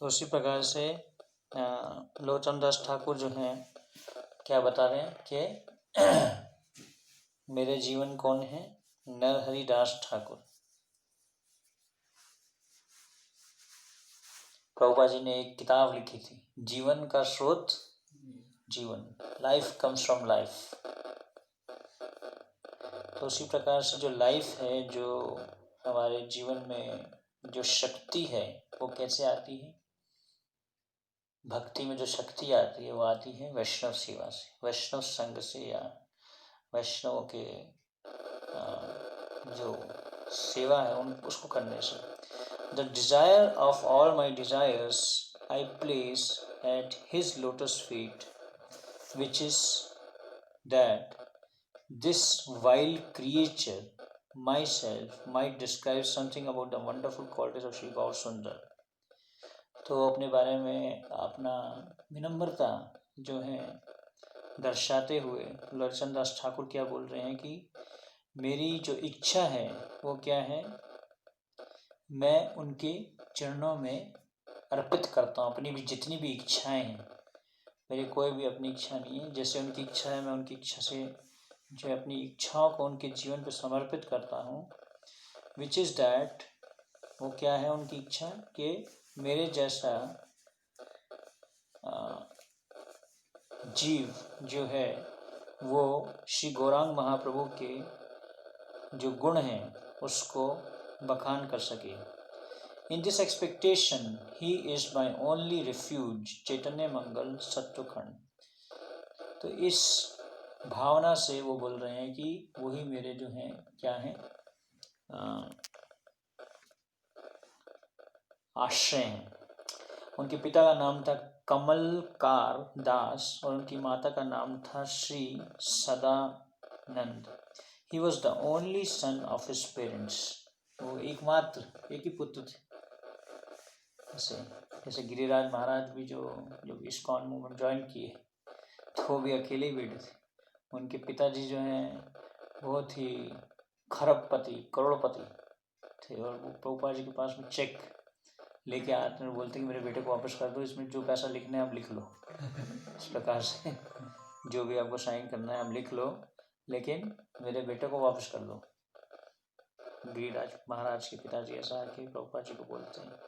तो उसी प्रकार से लोचन दास ठाकुर जो हैं क्या बता रहे हैं कि मेरे जीवन कौन है? नरहरि दास ठाकुर। प्रभुपाद जी ने एक किताब लिखी थी, जीवन का स्रोत जीवन, लाइफ कम्स फ्रॉम लाइफ। तो उसी प्रकार से जो लाइफ है, जो हमारे जीवन में जो शक्ति है, वो कैसे आती है? भक्ति में जो शक्ति आती है वो आती है वैष्णव सेवा से, वैष्णव संग से, या वैष्णव के जो सेवा है उसको करने से। The desire of all my desires I place at his lotus feet, which is that this wild creature myself might describe something about the wonderful qualities of Shri Gaur Sundar। तो अपने बारे में अपना विनम्रता जो है दर्शाते हुए लोचन दास ठाकुर क्या बोल रहे हैं कि मेरी जो इच्छा है वो क्या है? मैं उनके चरणों में अर्पित करता हूँ अपनी भी जितनी भी इच्छाएं हैं। मेरी कोई भी अपनी इच्छा नहीं है, जैसे उनकी इच्छा है मैं उनकी इच्छा से जो अपनी इच्छाओं को उनके जीवन पर समर्पित करता हूँ। विच इज़ डैट, वो क्या है उनकी इच्छा? कि मेरे जैसा जीव जो है वो श्री गौरांग महाप्रभु के जो गुण हैं उसको बखान कर सके। In this expectation he is my only refuge Chaitanya Mangal सत्वखंड। तो इस भावना से वो बोल रहे हैं कि वही मेरे जो हैं क्या हैं आश्रय हैं। उनके पिता का नाम था कमलकार दास और उनकी माता का नाम था Shri Sadanand. He was the only son of his parents. वो एकमात्र एक ही पुत्र थे। जैसे गिरिराज महाराज भी जो इस्कॉन मूवमेंट ज्वाइन किए तो वो भी अकेले ही बेटे थे। उनके पिताजी जो हैं बहुत ही खरबपति करोड़पति थे और वो प्रभुपाद जी के पास में चेक लेके आते हैं और बोलते हैं कि मेरे बेटे को वापस कर दो, इसमें जो पैसा लिखना है आप लिख लो। इस प्रकार से जो भी आपको साइन करना है आप लिख लो, लेकिन मेरे बेटे को वापस कर दो। गिरिराज महाराज के पिताजी ऐसा आके प्रभुपाद जी को बोलते हैं।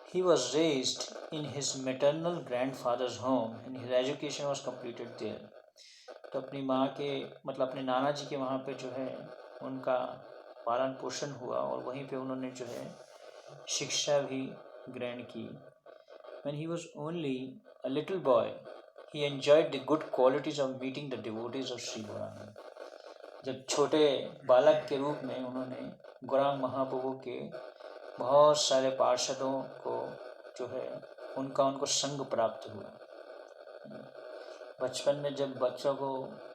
He was raised in his maternal grandfather's home and his education was completed there। तो अपनी माँ के मतलब अपने नाना जी के वहाँ पे जो है उनका पालन पोषण हुआ और वहीं पे उन्होंने जो है शिक्षा भी ग्रहण की। When he was only a little boy, he enjoyed the good qualities of meeting the devotees of Sri Gauranga। जब छोटे बालक के रूप में उन्होंने गौरांग महाप्रभु के बहुत सारे पार्षदों को जो है उनको संग प्राप्त हुआ। बचपन में जब बच्चों को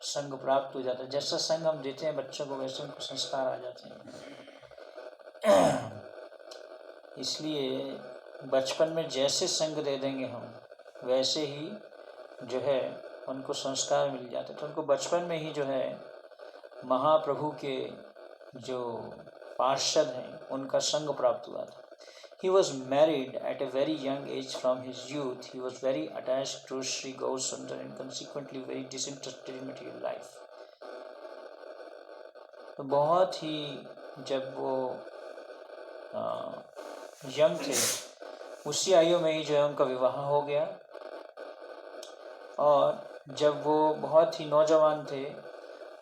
संग प्राप्त हो जाता है, जैसा संग हम देते हैं बच्चों को वैसे उनको संस्कार आ जाते हैं। इसलिए बचपन में जैसे संग दे देंगे हम वैसे ही जो है उनको संस्कार मिल जाते। तो उनको बचपन में ही जो है महाप्रभु के जो पार्षद हैं उनका संग प्राप्त हुआ था। He was married at a very young age. From his youth, he was very attached to Sri Gaur Sundar and consequently very disinterested in material life। तो बहुत ही जब वो यंग थे उसी आयु में ही जो है उनका विवाह हो गया और जब वो बहुत ही नौजवान थे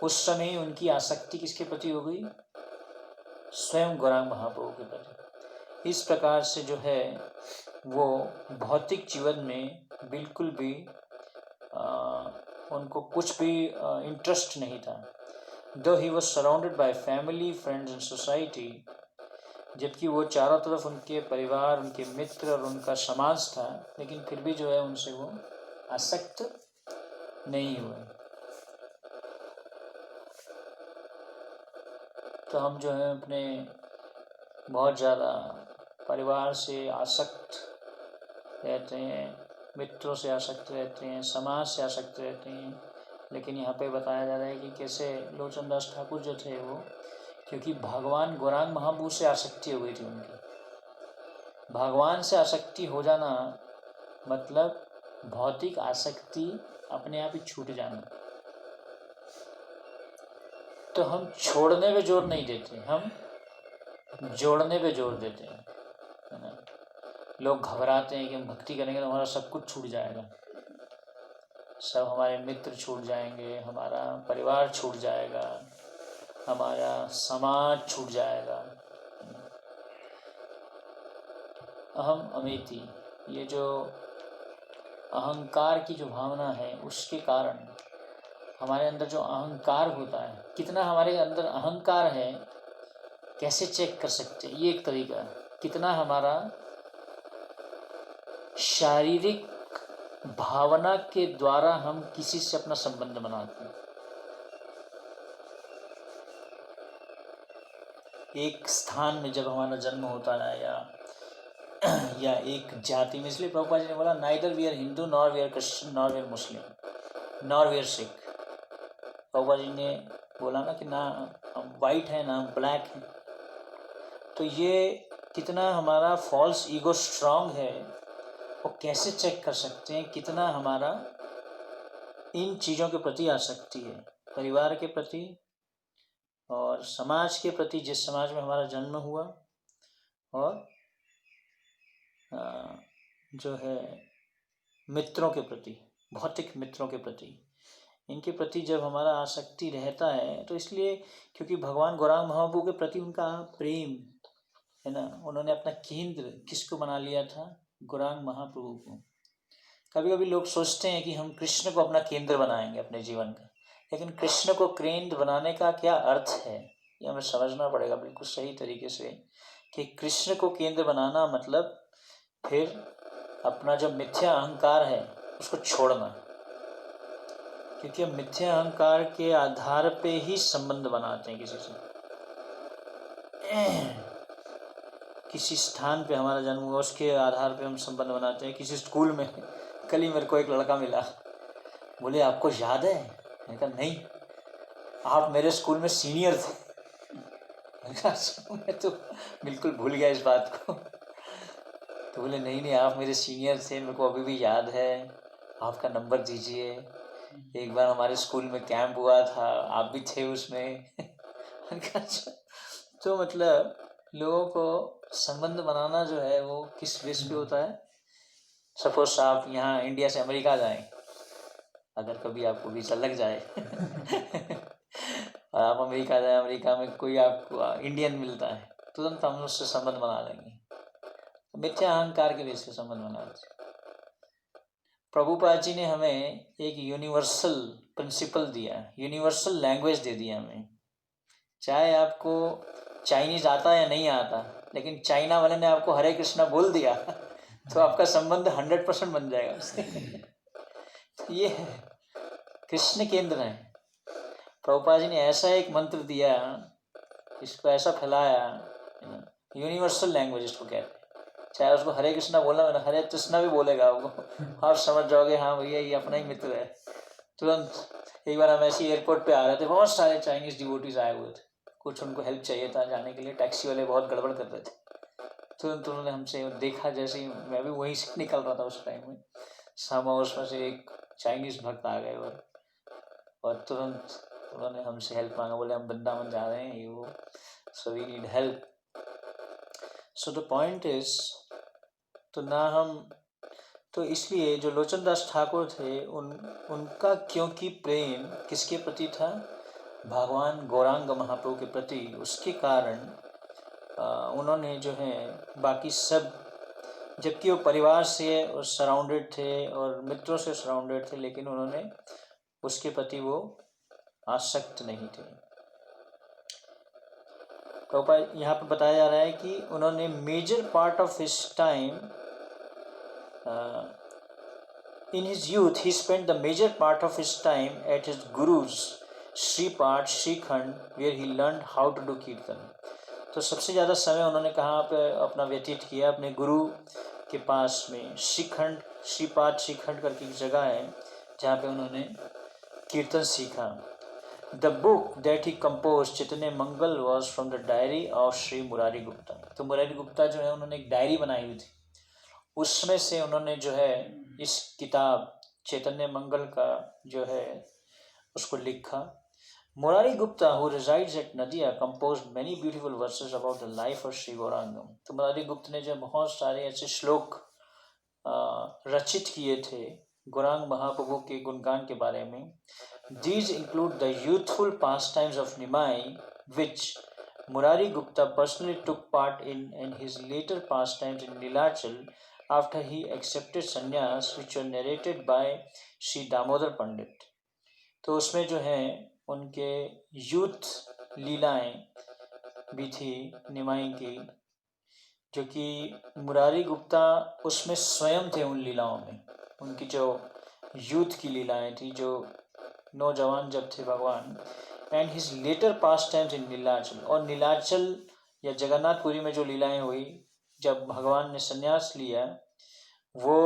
उस समय ही उनकी आसक्ति किसके प्रति हो गई? स्वयं गौरांग महाप्रभु के प्रति। इस प्रकार से जो है वो भौतिक जीवन में बिल्कुल भी उनको कुछ भी इंटरेस्ट नहीं था। दो he was surrounded by family, friends and society, जबकि वो चारों तरफ उनके परिवार, उनके मित्र और उनका समाज था, लेकिन फिर भी जो है उनसे वो आसक्त नहीं हुए। तो हम जो है अपने बहुत ज़्यादा परिवार से आसक्त रहते हैं, मित्रों से आसक्त रहते हैं, समाज से आसक्त रहते हैं, लेकिन यहाँ पे बताया जा रहा है कि कैसे लोचन दास ठाकुर जो थे वो क्योंकि भगवान गौरांग महाप्रभु से आसक्ति हो गई थी उनकी, भगवान से आसक्ति हो जाना मतलब भौतिक आसक्ति अपने आप ही छूट जाना। तो हम छोड़ने पे जोर नहीं देते, हम जोड़ने पे जोर देते हैं, है ना। लोग घबराते हैं कि हम भक्ति करेंगे तो हमारा सब कुछ छूट जाएगा, सब हमारे मित्र छूट जाएंगे, हमारा परिवार छूट जाएगा, हमारा समाज छूट जाएगा। अहम अमेति, ये जो अहंकार की जो भावना है उसके कारण हमारे अंदर जो अहंकार होता है, कितना हमारे अंदर अहंकार है कैसे चेक कर सकते हैं, ये एक तरीका है। कितना हमारा शारीरिक भावना के द्वारा हम किसी से अपना संबंध बनाते हैं। एक स्थान में जब हमारा जन्म होता है या एक जाति में, इसलिए प्रभुपाद जी ने बोला neither we are Hindu nor we are Christian nor we are Muslim nor we are Sikh. Prabhupada ji ने बोला ना कि ना हम वाइट है ना हम ब्लैक हैं। तो ये कितना हमारा फॉल्स ईगो स्ट्रांग है, वो कैसे चेक कर सकते हैं कितना हमारा इन चीज़ों के प्रति आसक्ति है, परिवार के प्रति और समाज के प्रति, जिस समाज में हमारा जन्म हुआ, और जो है मित्रों के प्रति, भौतिक मित्रों के प्रति, इनके प्रति जब हमारा आसक्ति रहता है तो इसलिए क्योंकि भगवान गौरांग महाप्रभु के प्रति उनका प्रेम है ना, उन्होंने अपना केंद्र किसको बना लिया था, गौरांग महाप्रभु को। कभी कभी लोग सोचते हैं कि हम कृष्ण को अपना केंद्र बनाएंगे अपने जीवन का, लेकिन कृष्ण को केंद्र बनाने का क्या अर्थ है ये हमें समझना पड़ेगा बिल्कुल सही तरीके से, कि कृष्ण को केंद्र बनाना मतलब फिर अपना जो मिथ्या अहंकार है उसको छोड़ना, क्योंकि हम मिथ्या अहंकार के आधार पे ही संबंध बनाते हैं किसी से। किसी स्थान पे हमारा जन्म हुआ उसके आधार पे हम संबंध बनाते हैं। किसी स्कूल में कल ही मेरे को एक लड़का मिला, बोले आपको याद है? मैंने कहा नहीं, आप मेरे स्कूल में सीनियर थे। मैंने कहा मैं तो बिल्कुल भूल गया इस बात को। तो बोले नहीं आप मेरे सीनियर थे, मेरे को अभी भी याद है, आपका नंबर दीजिए, एक बार हमारे स्कूल में कैंप हुआ था, आप भी थे उसमें। तो मतलब लोगों को संबंध बनाना जो है वो किस बेस पे होता है। सपोज आप यहाँ इंडिया से अमेरिका जाएं, अगर कभी आपको वीज़ा लग जाए और आप अमेरिका जाए, अमेरिका में कोई आपको इंडियन मिलता है, तुरंत हम उससे संबंध बना लेंगे, मिथ्या अहंकार के बेस पे संबंध बनाते। प्रभुपाद जी ने हमें एक यूनिवर्सल प्रिंसिपल दिया, यूनिवर्सल लैंग्वेज दे दिया हमें। चाहे आपको चाइनीज़ आता या नहीं आता, लेकिन चाइना वाले ने आपको हरे कृष्णा बोल दिया तो आपका संबंध 100% बन जाएगा उससे। तो ये कृष्ण केंद्र है। प्रभुपाद जी ने ऐसा एक मंत्र दिया, इसको ऐसा फैलाया, यूनिवर्सल लैंग्वेज इसको कहते हैं। चाहे उसको हरे कृष्णा बोलना, मैंने हरे कृष्णा भी बोलेगा आपको, आप समझ जाओगे हाँ भैया ये अपना ही मित्र है तुरंत। एक बार हम ऐसे एयरपोर्ट पे आ रहे थे, बहुत सारे चाइनीज़ डिवोटीज आए हुए थे, कुछ उनको हेल्प चाहिए था जाने के लिए, टैक्सी वाले बहुत गड़बड़ कर रहे थे। तुरंत उन्होंने हमसे देखा, जैसे ही मैं भी वहीं से निकल रहा था उस टाइम में, सामा उसमें से एक चाइनीज़ भक्त आ गए और तुरंत उन्होंने हमसे हेल्प मांगा, बोले हम वृंदावन जा रहे हैं ये वो, so we need help. So the point is, तो ना हम, तो इसलिए जो लोचन दास ठाकुर थे उनका क्योंकि प्रेम किसके प्रति था, भगवान गौरांग महाप्रभु के प्रति, उसके कारण उन्होंने जो है बाकी सब, जबकि वो परिवार से सराउंडेड थे और मित्रों से सराउंडेड थे, लेकिन उन्होंने उसके प्रति वो आसक्त नहीं थे। तो यहाँ पर बताया जा रहा है कि उन्होंने major part of his time in his youth he spent the major part of his time at his guru's Shripat Srikhand where he learned how to do कीर्तन। तो सबसे ज़्यादा समय उन्होंने कहाँ पे अपना व्यतीत किया, अपने गुरु के पास में, श्रीखंड, श्रीपाठ श्रीखंड करके एक जगह है जहाँ पे उन्होंने कीर्तन सीखा। The book that he composed, Chaitanya Mangal, was from the diary of Sri Murari Gupta. तो मुरारी गुप्ता जो है उन्होंने एक डायरी बनाई हुई थी, उसमें से उन्होंने जो है इस किताब चैतन्य मंगल का जो है उसको लिखा. Murari Gupta, who resides at Nadia, composed many beautiful verses about the life of Sri Gauranga. तो मुरारी गुप्त ने जो बहुत सारे ऐसे श्लोक रचित किए थे गौरांग महाप्रभु के गुणगान के बारे में. These include the youthful pastimes of Nimai, which Murari Gupta personally took part in, and his later pastimes in Nilachal after he accepted sannyas, which were narrated by Sri Damodar Pandit. तो उसमें जो है उनके youth लीलाएं भी थी निमाई की, जो कि मुरारी गुप्ता उसमें स्वयं थे उन लीलाओं में. उनकी जो यूथ की लीलाएं थी, जो नौजवान जब थे भगवान. And his later pastimes इन नीलाचल, और नीलाचल या जगन्नाथपुरी में जो लीलाएं हुई जब भगवान ने संन्यास लिया, वो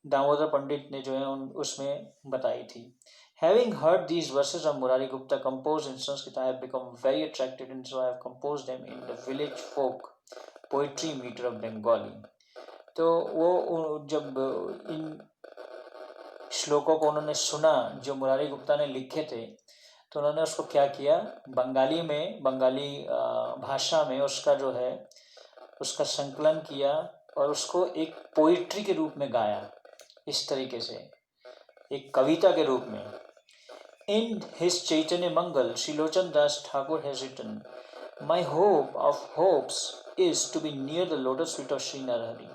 दामोदर पंडित ने जो है उसमें बताई थी. Having heard these verses of Murari Gupta composed in Sanskrit, I have become very attracted, and so I have composed them in the village folk poetry meter of Bengali. तो वो जब इन श्लोकों को उन्होंने सुना जो मुरारी गुप्ता ने लिखे थे, तो उन्होंने उसको क्या किया, बंगाली में, बंगाली भाषा में उसका जो है उसका संकलन किया और उसको एक पोइट्री के रूप में गाया, इस तरीके से एक कविता के रूप में. In his Chaitanya Mangal, Sri Lochan Das Thakur has written, "My hope of hopes is to be near the lotus feet of Sri Narahari."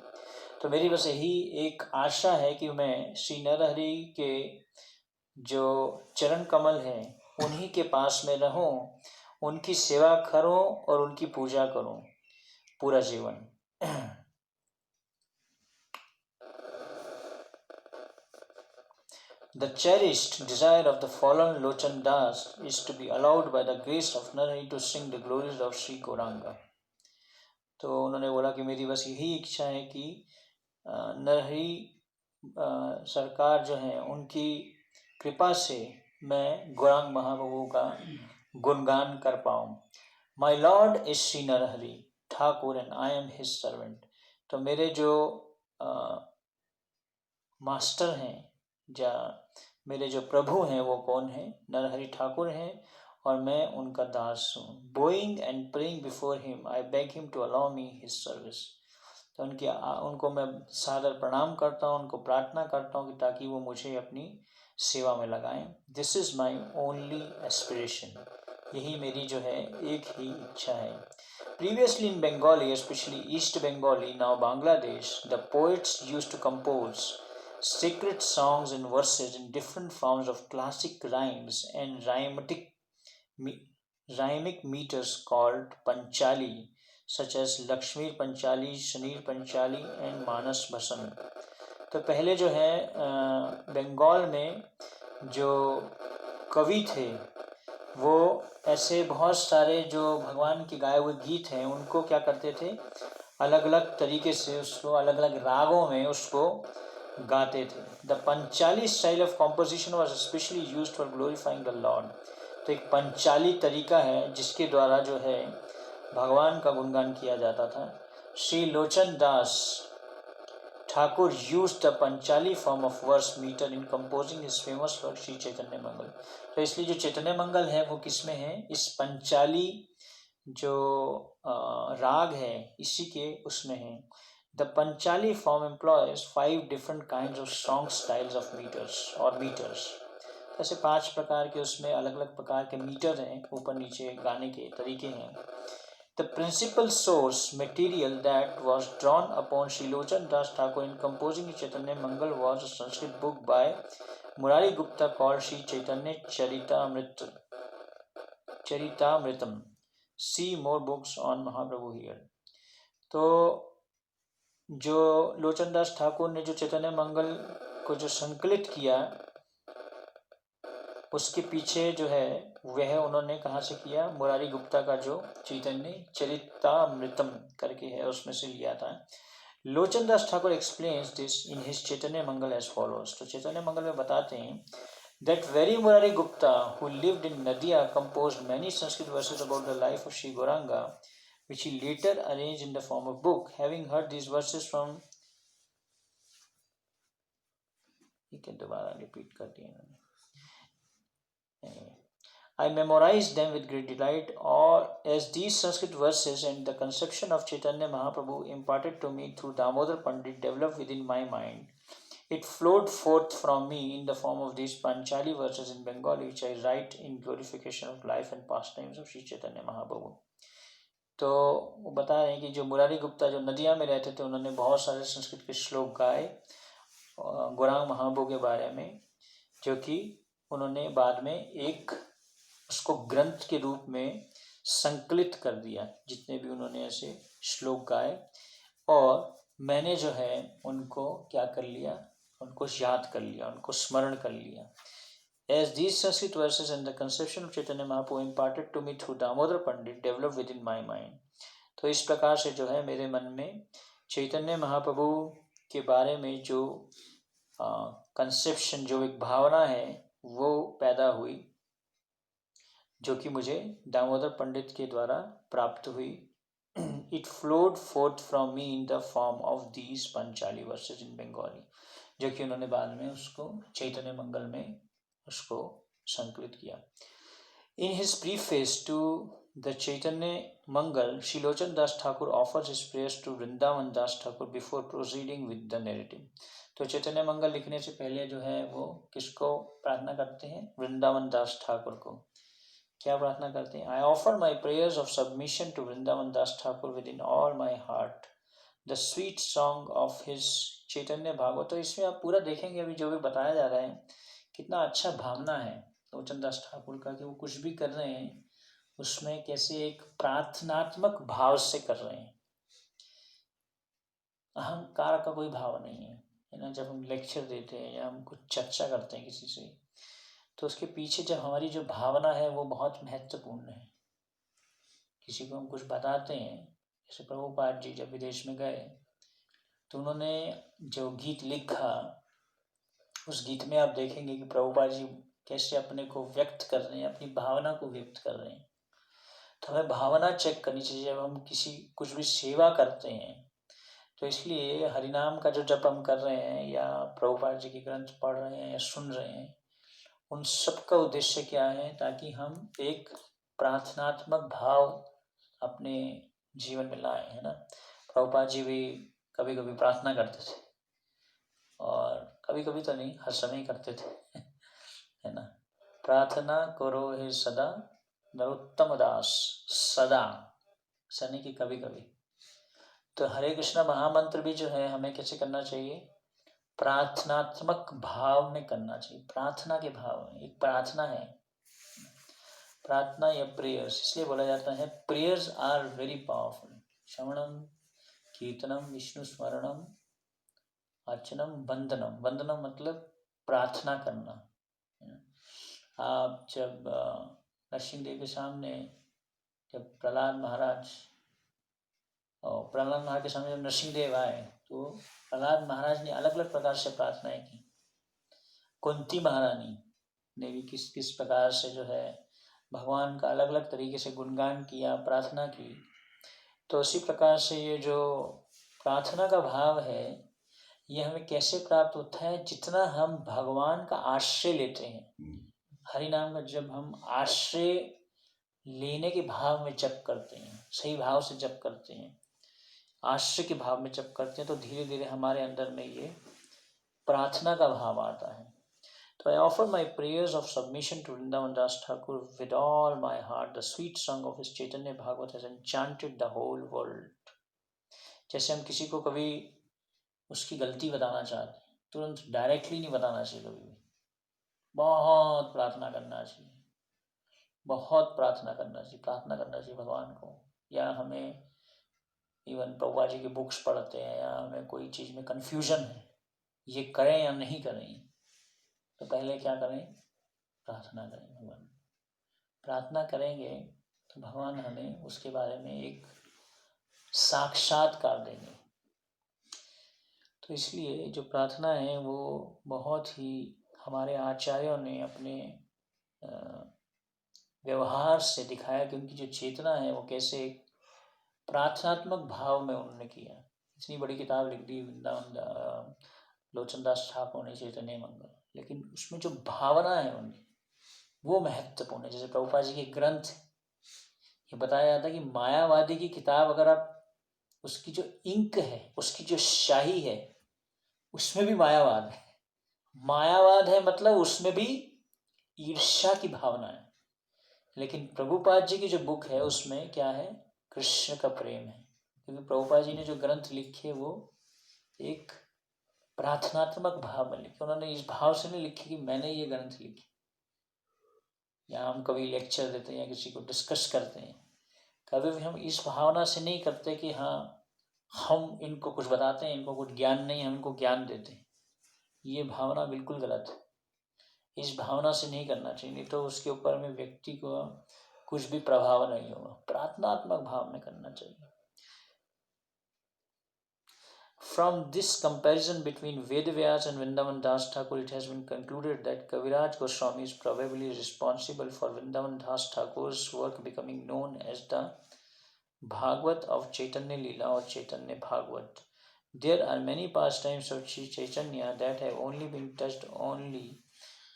तो मेरी बस यही एक आशा है कि मैं श्री नरहरि के जो चरण कमल हैं उन्हीं के पास में रहूं, उनकी सेवा करूं और उनकी पूजा करूं पूरा जीवन. The cherished desire of the fallen Lochan Das is to be allowed by the grace of Narahari to sing the glories of Sri Gauranga. तो उन्होंने बोला कि मेरी बस यही इच्छा है कि नरहरि सरकार जो है उनकी कृपा से मैं गौरांग महाप्रभु का गुणगान कर पाऊँ. My lord is Shri Narahari Thakur and I am his servant. तो मेरे जो मास्टर हैं, या मेरे जो प्रभु हैं, वो कौन है, नरहरि ठाकुर हैं और मैं उनका दास हूँ. Bowing and praying before him I beg him to allow me his service. तो उनको मैं सादर प्रणाम करता हूँ, उनको प्रार्थना करता हूँ कि ताकि वो मुझे अपनी सेवा में लगाएं. This is my only aspiration. यही मेरी जो है एक ही इच्छा है. Previously in Bengali, specially East Bengali, now Bangladesh, the poets used to compose sacred songs and verses in different forms of classic rhymes and rhymic meters called Panchali, such as Lakshmi Panchali, Shanir Panchali and Manas Bhasan. तो पहले जो है बंगाल में जो कवि थे वो ऐसे बहुत सारे जो भगवान के गाए हुए गीत हैं उनको क्या करते थे, अलग अलग तरीके से उसको अलग अलग रागों में उसको गाते थे. The Panchali style of composition was specially used for glorifying the Lord. तो एक पंचाली तरीका है जिसके द्वारा जो है भगवान का गुणगान किया जाता था. Shri Lochan Das Thakur used the panchali form of verse meter in composing his famous work Shri Chaitanya Mangal. तो इसलिए जो चैतन्य मंगल है वो किसमें है, इस पंचाली जो राग है इसी के उसमें है. The Panchali form employs 5 different kinds of song styles of meters or meters. ऐसे 5 प्रकार के उसमें अलग अलग प्रकार के मीटर हैं, ऊपर नीचे गाने के तरीके हैं. The principal source material that was drawn upon Sri Lochan Das Thakur in composing Chaitanya Mangal was a Sanskrit book by Murari Gupta called Sri Chaitanya Charitamritam. See more books on Mahaprabhu here. तो जो लोचन दास ठाकुर ने जो चैतन्य मंगल को जो संकलित किया उसके पीछे जो है वह उन्होंने कहाँ से किया, मुरारी गुप्ता का जो चैतन्य चरितामृतम करके है उसमें से लिया था. Lochan Das Thakur explains this in his Chaitanya Mangal as follows. तो चैतन्य मंगल में बताते हैं, That very Murari Gupta, who lived in Nadia, composed many Sanskrit verses about the life of Sri Gauranga, which he later arranged in the form of book. Having heard these verses from, दोबारा repeat कर दिए इन्होंने, I memorized them with great delight, or as these Sanskrit verses and the conception of Chaitanya Mahaprabhu imparted to me through Damodar Pandit developed within my mind. It flowed forth from me in the form of these Panchali verses in Bengali, which I write in glorification of life and pastimes of Sri Chaitanya Mahaprabhu. तो वो बता रहे हैं कि जो मुरारी गुप्ता जो नदिया में रहते थे, उन्होंने बहुत सारे संस्कृत के श्लोक गाए गौरांग महाप्रभु के बारे में, जो कि उन्होंने बाद में एक उसको ग्रंथ के रूप में संकलित कर दिया, जितने भी उन्होंने ऐसे श्लोक गाए, और मैंने जो है उनको क्या कर लिया, उनको याद कर लिया, उनको स्मरण कर लिया. As these Sanskrit verses and the conception of Chaitanya Mahaprabhu imparted to me through Damodar Pandit developed within my mind. तो इस प्रकार से जो है मेरे मन में चैतन्य महाप्रभु के बारे में जो कंसेप्शन, जो एक भावना है, वो पैदा हुई, जो कि मुझे दामोदर पंडित के द्वारा प्राप्त हुई. It flowed forth from me in the form of these Panchali verses in Bengali, जो कि उन्होंने बाद में उसको चैतन्य मंगल में उसको संकलित किया. In his preface to the Chaitanya Mangal, Shri Lochन Das Thakur offers his prayers to Vrindavan Das Thakur before proceeding with the narrative. तो चैतन्य मंगल लिखने से पहले जो है वो किसको प्रार्थना करते हैं? वृंदावन दास ठाकुर को. क्या प्रार्थना करते हैं? I offer my prayers of submission to Vrindavan Das Thakur within all my heart. The sweet song of his चैतन्य भागवत. तो इसमें आप पूरा देखेंगे अभी जो भी बताया जा रहा है, कितना अच्छा भावना है लोचन दास ठाकुर का, कि वो कुछ भी कर रहे हैं उसमें कैसे एक प्रार्थनात्मक भाव से कर रहे हैं. अहंकार का कोई भाव नहीं है ना. जब हम लेक्चर देते हैं या हम कुछ चर्चा करते हैं किसी से, तो उसके पीछे जब हमारी जो भावना है वो बहुत महत्वपूर्ण है. किसी को हम कुछ बताते हैं, जैसे प्रभुपाद जी जब विदेश में गए तो उन्होंने जो गीत लिखा, उस गीत में आप देखेंगे कि प्रभुपाद जी कैसे अपने को व्यक्त कर रहे हैं, अपनी भावना को व्यक्त कर रहे हैं. तो हमें भावना चेक करनी चाहिए जब हम किसी कुछ भी सेवा करते हैं. तो इसलिए हरिनाम का जो जप हम कर रहे हैं या प्रभुपाद जी के ग्रंथ पढ़ रहे हैं या सुन रहे हैं, उन सब का उद्देश्य क्या है? ताकि हम एक प्रार्थनात्मक भाव अपने जीवन में लाएं, है ना. प्रभुपाद जी भी कभी कभी प्रार्थना करते थे, और कभी कभी तो नहीं, हर समय करते थे है ना. प्रार्थना करो हे सदा नरोत्तम दास, सदा सनी की कभी कभी. तो हरे कृष्णा महामंत्र भी जो है हमें कैसे करना चाहिए? प्रार्थनात्मक भाव में करना चाहिए. प्रार्थना के भाव में, एक प्रार्थना है, प्रार्थना या प्रेयर्स. इसलिए बोला जाता है प्रेयर्स आर वेरी पावरफुल. श्रवणम कीर्तनम विष्णु स्मरणम अर्चनम वंदनम. वंदनम मतलब प्रार्थना करना. आप जब नरसिंह के सामने जब प्रहलाद महाराज के सामने जब नरसिंह देव आए, तो प्रहलाद महाराज ने अलग अलग प्रकार से प्रार्थनाएं की. कुंती महारानी ने भी किस किस प्रकार से जो है भगवान का अलग अलग तरीके से गुणगान किया, प्रार्थना की. तो उसी प्रकार से ये जो प्रार्थना का भाव है, ये हमें कैसे प्राप्त होता है? जितना हम भगवान का आश्रय लेते हैं. हरि नाम का जब हम आश्रय लेने के भाव में जप करते हैं, सही भाव से जप करते हैं, आश्रय के भाव में जप करते हैं, तो धीरे धीरे हमारे अंदर में ये प्रार्थना का भाव आता है. तो I offer my prayers of submission to Vrindavan Das Thakur with all my heart. The sweet song of his Chaitanya Bhagavat has enchanted the whole world. जैसे हम किसी को कभी उसकी गलती बताना चाहते हैं, तुरंत डायरेक्टली नहीं बताना चाहिए. कभी भी बहुत प्रार्थना करना चाहिए, बहुत प्रार्थना करना चाहिए, प्रार्थना करना चाहिए भगवान को. या हमें इवन प्रभुपाद जी की बुक्स पढ़ते हैं, या हमें कोई चीज़ में कन्फ्यूजन है, ये करें या नहीं करें, तो पहले क्या करें? प्रार्थना करें. भगवान प्रार्थना करेंगे तो भगवान हमें उसके बारे में एक साक्षात्कार देंगे. तो इसलिए जो प्रार्थना है वो बहुत ही हमारे आचार्यों ने अपने व्यवहार से दिखाया कि उनकी जो चेतना है वो कैसे एक प्रार्थनात्मक भाव में उन्होंने किया। इतनी बड़ी किताब लिख दी वृंदावन लोचनदास ठाकुर ने, चैतन्य मंगल, लेकिन उसमें जो भावना है उनकी वो महत्वपूर्ण है। जैसे प्रभुपाद जी के ग्रंथ, ये बताया जाता है कि मायावादी की किताब अगर आप उसकी जो इंक है, उसकी जो शाही है, उसमें भी मायावाद है। मायावाद है मतलब उसमें भी ईर्ष्या की भावना है। लेकिन प्रभुपाद जी की जो बुक है उसमें क्या है? कृष्ण का प्रेम है। क्योंकि प्रभुपाद जी ने जो ग्रंथ लिखे वो एक प्रार्थनात्मक भाव में लिखे। उन्होंने इस भाव से नहीं लिखे कि मैंने ये ग्रंथ लिखे, या हम कभी लेक्चर देते हैं या किसी को डिस्कस करते हैं, कभी भी हम इस भावना से नहीं करते कि हाँ हम इनको कुछ बताते हैं, इनको कुछ ज्ञान नहीं, हम इनको ज्ञान देते हैं। ये भावना बिल्कुल गलत है। इस भावना से नहीं करना चाहिए, नहीं तो उसके ऊपर में व्यक्ति को कुछ भी प्रभाव नहीं होगा। प्रार्थनात्मक भाव में करना चाहिए। From this comparison between Vedvyas and Vrindavan Das Thakur, it has been concluded that Kaviraj Goswami is probably responsible for Vrindavan Das Thakur's work becoming known as the Bhagavad of Chaitanya Leela or Chaitanya Bhagavad. There are many pastimes of Sri Chaitanya that have only been touched only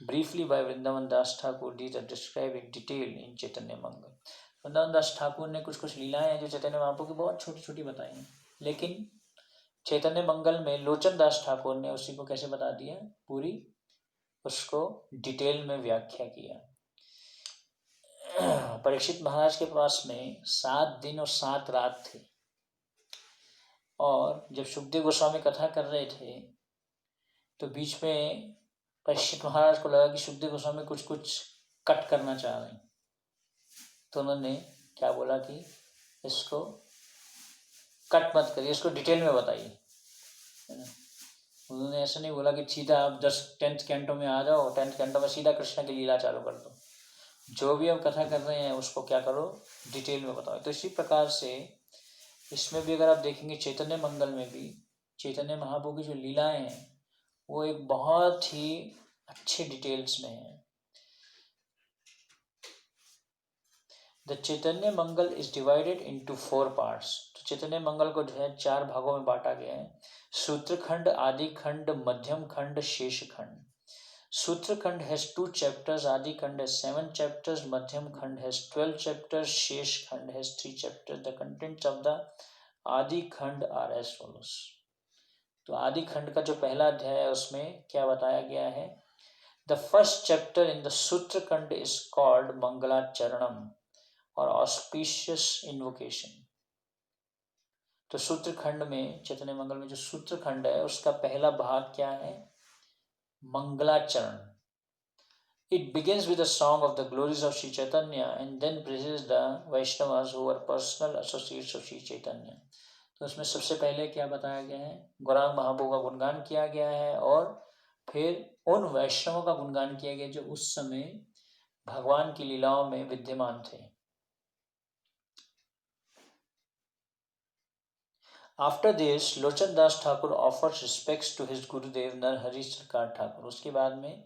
briefly by Vrindavan Das Thakur. These are described in detail in Chaitanya Mangal. Vrindavan दास ठाकुर ने कुछ कुछ लीलाएं हैं जो चैतन्य महाप्रभु की बहुत छोटी छोटी बताई हैं, लेकिन चैतन्य मंगल में लोचन दास ठाकुर ने उसी को कैसे बता दिया, पूरी उसको डिटेल में व्याख्या किया। परीक्षित महाराज के पास में 7 दिन और 7 रात थे, और जब सुखदेव गोस्वामी कथा कर रहे थे तो बीच में परीक्षित महाराज को लगा कि सुखदेव गोस्वामी कुछ कुछ कट करना चाह रहे हैं, तो उन्होंने क्या बोला कि इसको कट मत करिए, इसको डिटेल में बताइए, है ना। उन्होंने ऐसा नहीं बोला कि सीधा आप 10th कैंटो में आ जाओ, 10th कैंटो में सीधा कृष्ण की लीला चालू कर दो। जो भी हम कथा कर रहे हैं उसको क्या करो, डिटेल में बताओ। तो इसी प्रकार से इसमें भी अगर आप देखेंगे चैतन्य मंगल में भी चैतन्य महाप्रभु की जो लीलाएं हैं वो एक बहुत ही अच्छे डिटेल्स में है। The Chaitanya Mangal is divided into 4 parts. तो चैतन्य मंगल को जो है 4 भागों में बांटा गया है। सूत्र खंड, आदि खंड, मध्यम खंड, शेष खंड। सूत्र खंड हैज 2 chapters, आदि खंड हैज 7 chapters, मध्यम खंड हैज 12 chapters, शेष खंड has 3 chapters. The contents of the आदि खंड आर एज फॉलोस। तो आदि खंड का जो पहला अध्याय है उसमें क्या बताया गया है? The first chapter in the Sutra Khanda is called मंगलाचरणम और ऑस्पिशियस इन्वोकेशन। तो सूत्र खंड में, चैतन्य मंगल में जो सूत्र खंड है उसका पहला भाग क्या है? मंगलाचरण। It begins with a song of the glories of Sri Chaitanya and then praises the Vaishnavas who are personal associates of Sri Chaitanya. तो उसमें सबसे पहले क्या बताया गया है? गौरांग महाप्रभु का गुणगान किया गया है और फिर उन वैष्णवों का गुणगान किया गया जो उस समय भगवान की लीलाओं में विद्यमान थे। After this, Lochan Das Thakur offers respects to his गुरुदेव नरहरि सरकार ठाकुर। उसके बाद में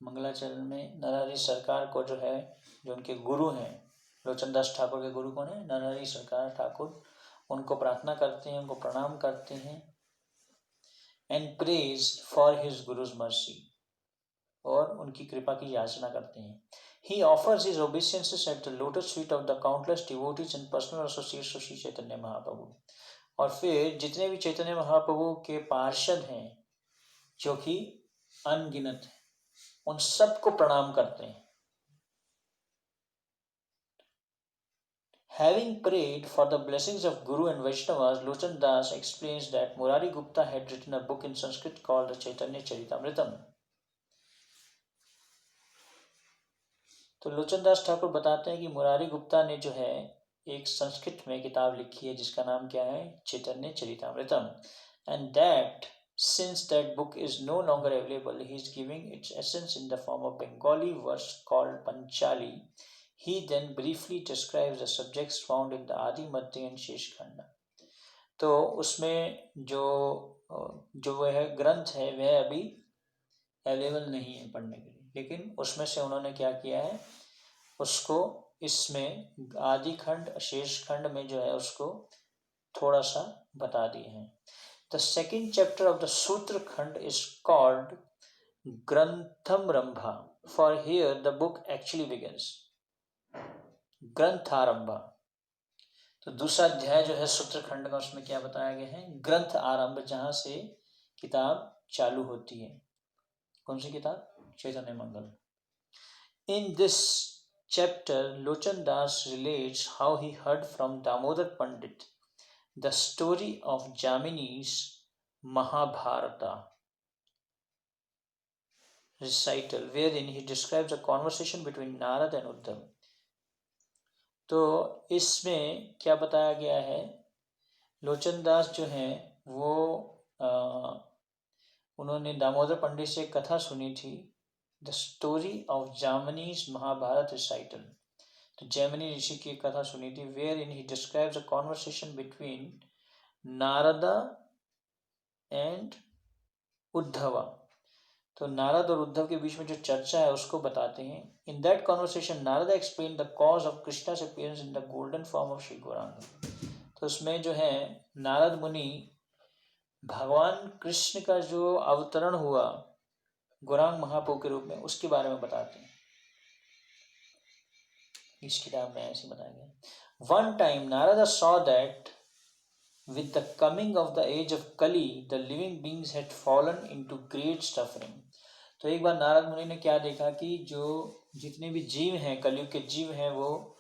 मंगलाचरण में नरहरि सरकार को जो है, जो उनके गुरु हैं, लोचन दास ठाकुर के गुरु कौन है? नरहरि सरकार ठाकुर। उनको प्रार्थना करते हैं, उनको प्रणाम करते हैं। And praise for his guru's mercy, और उनकी कृपा की याचना करते हैं। He offers his obeisances at the lotus feet of the countless devotees and personal associates of Sri Chaitanya Mahaprabhu. और फिर जितने भी चैतन्य महाप्रभु के पार्षद हैं जो कि अनगिनत हैं, उन सबको प्रणाम करते हैं। Having prayed for the blessings of Guru and Vaishnavas, Lochan Das explains that Murari Gupta had written a book in Sanskrit called the Chaitanya Charitamritam. तो लोचन दास ठाकुर बताते हैं कि मुरारी गुप्ता ने जो है एक संस्कृत में किताब लिखी है जिसका नाम क्या है? Chaitanya Charitamritam. And that since that book is no longer available, he is giving its essence in the form of Bengali verse called Panchali. He then briefly describes the subjects found in the Adi, Madhya and Shesh Khanda. तो उसमें जो वह ग्रंथ है वह अभी available नहीं है पढ़ने के लिए, लेकिन उसमें से उन्होंने क्या किया है, उसको इसमें आदि खंड शेष खंड में जो है उसको थोड़ा सा बता दिए हैं। The second chapter of the Sutra Khanda is called Grantharambha, for here the book actually begins. Grantharambha, तो दूसरा अध्याय जो है सूत्र खंड का, उसमें क्या बताया गया है, ग्रंथ आरंभ, जहां से किताब चालू होती है। कौन सी किताब? Chaitanya Mangal. In this chapter, Lochan Das relates how he heard from Damodar Pandit the story of Jamini's Mahabharata recital, wherein he describes a conversation between Narad and Uddhav. तो इसमें क्या बताया गया है, लोचन दास जो हैं वो उन्होंने दामोदर पंडित से एक कथा सुनी थी, the story of Jaimini's Mahabharata recital. तो जैमिनी ऋषि की कथा सुनी थी, wherein he describes a conversation between Narada and Uddhava. तो नारद और उद्धव के बीच में जो चर्चा है उसको बताते हैं। In that conversation Narada explain the cause of Krishna's appearance in the golden form of Shri Gauranga. तो उसमें जो है नारद मुनि भगवान कृष्ण का जो अवतरण हुआ गौरांग महाप्रभु के रूप में, उसके बारे में बताते हैं। इस किताब में ऐसे बताया गया। One time Narada saw that with the coming of the age of Kali, the living beings had fallen into great suffering. तो एक बार नारद मुनि ने क्या देखा कि जो जितने भी जीव हैं, कलयुग के जीव हैं, वो